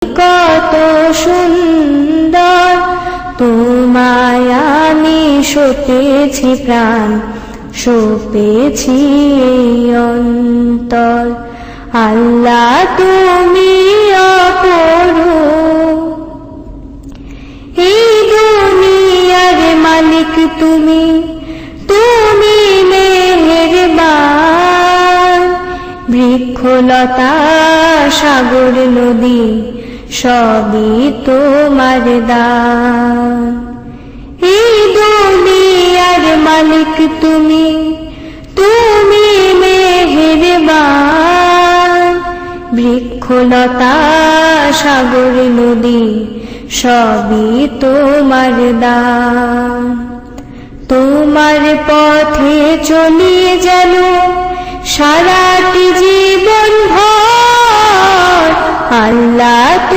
কত সুন্দর, তোমায় আমি সঁপেছি প্রাণ, সঁপেছি এই অন্তর। আল্লাহ তুমি অপরূপ, এই দুনিয়ার মালিক তুমি, তুমি মেহেরবান। বৃক্ষলতা সাগর নদী সবই তোমার দান। এই দুনিয়ার মালিক তুমি, তুমি মেহেরবান। বৃক্ষলতা সাগর নদী সবই তোমার দান। তোমার পথে চলি যেন সারাটি জীবন ভর, আল্লাহ।